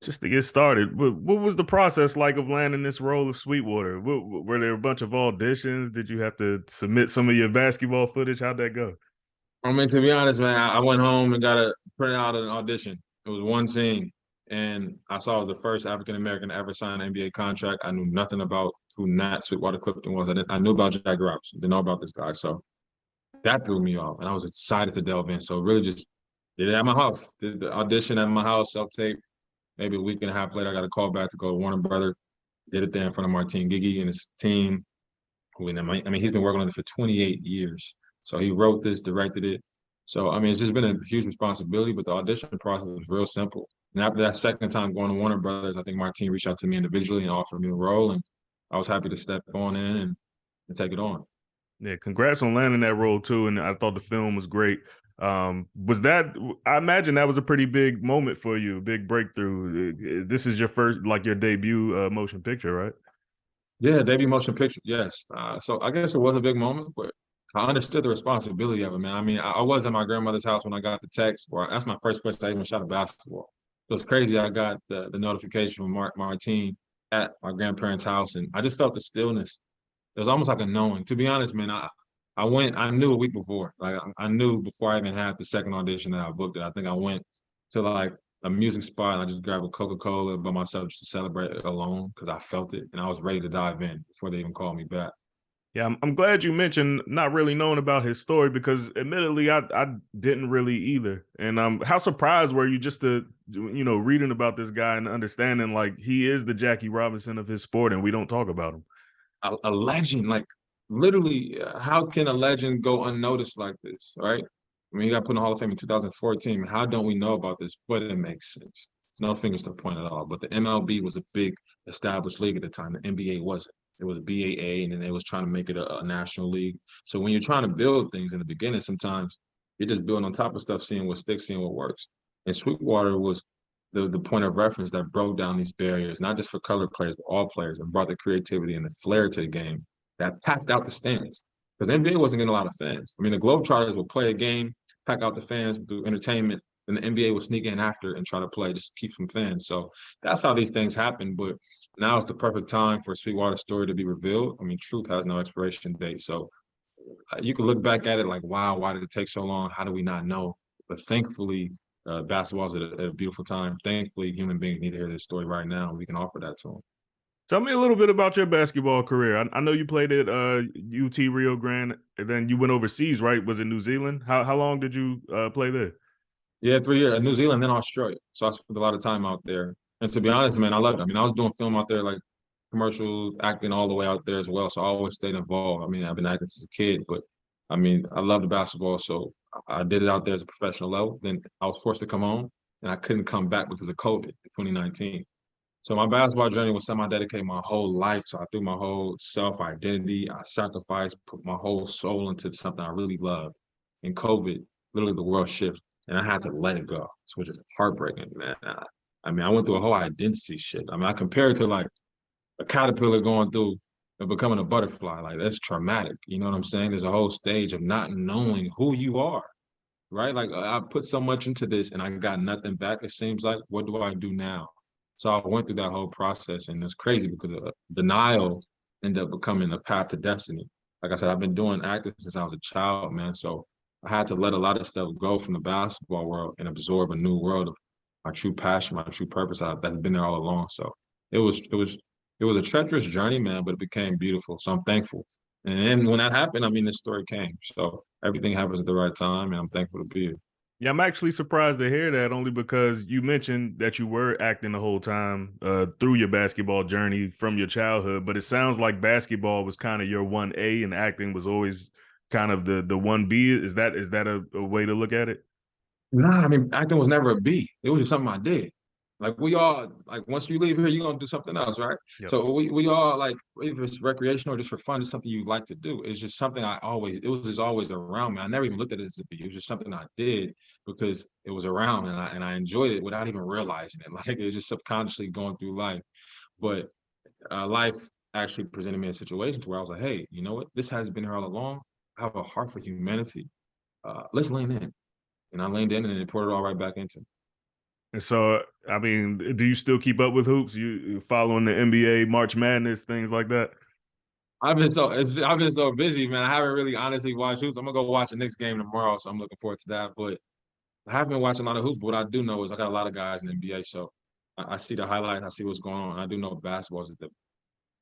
Just to get started, what was the process like of landing this role of Sweetwater? Were there a bunch of auditions? Did you have to submit some of your basketball footage? How'd that go? I mean, to be honest, man, I went home and got a print out an audition. It was one scene, and I saw I was the first African American to ever sign an NBA contract. I knew nothing about who Nat Sweetwater Clifton was. I knew about Jack Robinson, didn't know about this guy. So that threw me off, and I was excited to delve in. So really, just did it at my house. Did the audition at my house, self tape. Maybe a week and a half later, I got a call back to go to Warner Brother. Did it there in front of Martin Gigi and his team. Who, I mean, he's been working on it for 28 years. So he wrote this, directed it. So I mean, it's just been a huge responsibility. But the audition process was real simple. And after that second time going to Warner Brothers, I think Martin reached out to me individually and offered me the role, and I was happy to step on in and take it on. Yeah, congrats on landing that role too. And I thought the film was great. Was that? I imagine that was a pretty big moment for you, a big breakthrough. This is your first, like your debut motion picture, right? Yeah, debut motion picture. Yes. So I guess it was a big moment, but I understood the responsibility of it, man. I mean, I was at my grandmother's house when I got the text. Well, that's my first place I even shot a basketball. It was crazy. I got the notification from Martine at my grandparents' house, and I just felt the stillness. It was almost like a knowing. To be honest, man, I went. I knew a week before. Like I knew before I even had the second audition that I booked it. I think I went to like a music spot and I just grabbed a Coca-Cola by myself just to celebrate it alone because I felt it and I was ready to dive in before they even called me back. Yeah, I'm glad you mentioned not really knowing about his story because, admittedly, I didn't really either. And how surprised were you just to reading about this guy and understanding like he is the Jackie Robinson of his sport, and we don't talk about him. A legend, like literally, how can a legend go unnoticed like this, right? I mean, he got put in the Hall of Fame in 2014. How don't we know about this? But it makes sense. There's no fingers to point at all. But the MLB was a big established league at the time. The NBA wasn't. It was BAA, and then they was trying to make it a national league. So when you're trying to build things in the beginning, sometimes you're just building on top of stuff, seeing what sticks, seeing what works. And Sweetwater was the point of reference that broke down these barriers, not just for colored players, but all players, and brought the creativity and the flair to the game that packed out the stands. Because the NBA wasn't getting a lot of fans. I mean, the Globetrotters would play a game, pack out the fans through entertainment, and the NBA would sneak in after and try to play, just to keep some fans. So that's how these things happen. But now is the perfect time for Sweetwater's story to be revealed. I mean, truth has no expiration date. So you can look back at it like, wow, why did it take so long? How do we not know? But thankfully, basketball is at a beautiful time. Thankfully, human beings need to hear this story right now. And we can offer that to them. Tell me a little bit about your basketball career. I know you played at UT Rio Grande, and then you went overseas, right? Was it New Zealand? How long did you play there? Yeah, 3 years, New Zealand, then Australia. So I spent a lot of time out there. And to be honest, man, I loved it. I mean, I was doing film out there, like commercial acting all the way out there as well. So I always stayed involved. I mean, I've been acting since a kid, but I mean, I love the basketball. So I did it out there as a professional level. Then I was forced to come home and I couldn't come back because of COVID in 2019. So my basketball journey was something I dedicated my whole life. So I threw my whole self identity. I sacrificed, put my whole soul into something I really loved. And COVID, literally the world shifted, and I had to let it go, which is heartbreaking, man. I mean, I went through a whole identity shit. I mean, I compare it to like a caterpillar going through and becoming a butterfly. Like that's traumatic. You know what I'm saying? There's a whole stage of not knowing who you are, right? Like I put so much into this and I got nothing back. It seems like, what do I do now? So I went through that whole process, and it's crazy because denial ended up becoming a path to destiny. Like I said, I've been doing acting since I was a child, man. So I had to let a lot of stuff go from the basketball world and absorb a new world of my true passion, my true purpose that's been there all along. So it was a treacherous journey, man, but it became beautiful. So I'm thankful. And then when that happened, I mean, this story came. So everything happens at the right time, and I'm thankful to be here. Yeah, I'm actually surprised to hear that only because you mentioned that you were acting the whole time through your basketball journey from your childhood, but it sounds like basketball was kind of your 1A and acting was always kind of the 1B. Is that a way to look at it? Nah, I mean, acting was never a B. It was just something I did. Like we all like once you leave here, you're gonna do something else, right? Yep. So we all like either it's recreational or just for fun, it's something you like to do. It's just something it was just always around me. I never even looked at it as a B. It was just something I did because it was around and I enjoyed it without even realizing it. Like it was just subconsciously going through life. But life actually presented me a situation where I was like, hey, you know what? This has been here all along. I have a heart for humanity. Let's lean in. And I leaned in and it poured it all right back into me. And so, I mean, do you still keep up with hoops? You following the NBA, March Madness, things like that? I've been so busy, man. I haven't really honestly watched hoops. I'm gonna go watch the next game tomorrow, so I'm looking forward to that. But I haven't been watching a lot of hoops. But what I do know is I got a lot of guys in the NBA, so I see the highlights. I see what's going on. I do know basketball is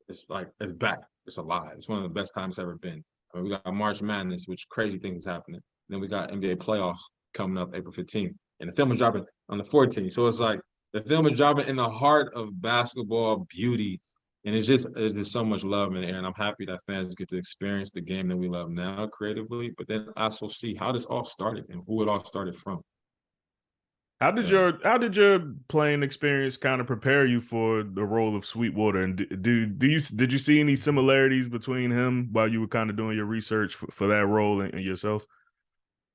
it's like it's back. It's alive. It's one of the best times it's ever been. I mean, we got March Madness, which crazy things happening. Then we got NBA playoffs coming up April 15th, and the film is dropping on the 14th. So it's like the film is dropping in the heart of basketball beauty, and it's just so much love in the air. And I'm happy that fans get to experience the game that we love now creatively, but then also see how this all started and who it all started from. Yeah. How did your playing experience kind of prepare you for the role of Sweetwater? And did you see any similarities between him while you were kind of doing your research for that role and yourself?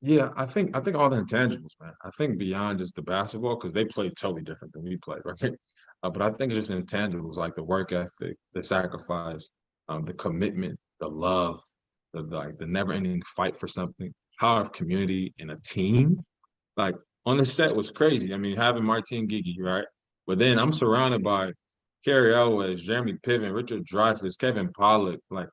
Yeah, I think all the intangibles, man. I think beyond just the basketball, because they play totally different than we played, right? But I think it's just intangibles like the work ethic, the sacrifice, the commitment, the love, the never-ending fight for something, power of community and a team. Like on the set was crazy. I mean, having Martin Gigi, right? But then I'm surrounded by Carrie Elwes, Jeremy Piven, Richard Dreyfuss, Kevin Pollak, like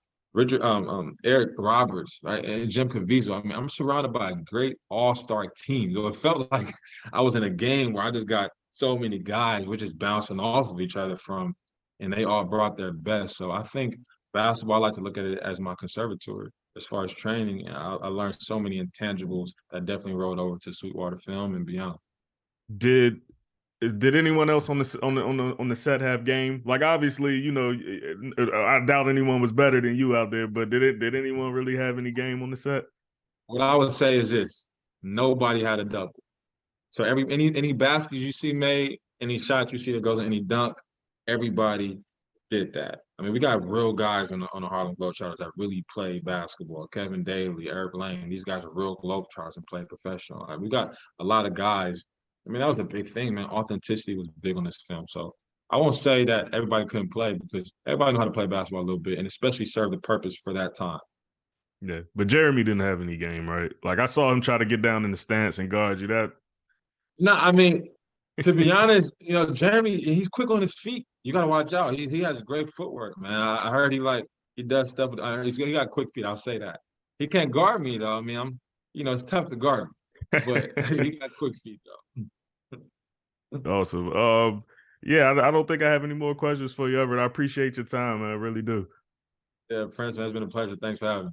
Eric Roberts, right, and Jim Caviezel. I mean, I'm surrounded by a great all-star team. So it felt like I was in a game where I just got so many guys, we're just bouncing off of each other from, and they all brought their best. So I think basketball, I like to look at it as my conservatory as far as training. I learned so many intangibles that definitely rolled over to Sweetwater film and beyond. Did did anyone else on the set have game? Like obviously, I doubt anyone was better than you out there, but did anyone really have any game on the set? What I would say is this: nobody had a double. So any baskets you see made, any shot you see that goes in any dunk, everybody did that. I mean, we got real guys on the Harlem Globetrotters that really play basketball. Kevin Daly, Eric Lane, these guys are real Globetrotters and play professional. We got a lot of guys. I mean, that was a big thing, man. Authenticity was big on this film. So I won't say that everybody couldn't play because everybody knew how to play basketball a little bit and especially serve the purpose for that time. Yeah, but Jeremy didn't have any game, right? Like I saw him try to get down in the stance and guard you. That No, I mean, to be honest, Jeremy, he's quick on his feet. You got to watch out. He has great footwork, man. I heard he does stuff. He got quick feet. I'll say that. He can't guard me though. I mean, it's tough to guard me, but he got quick feet though. awesome. Yeah, I don't think I have any more questions for you, Everett. I appreciate your time. I really do. Yeah, Prince, man, it's been a pleasure. Thanks for having me.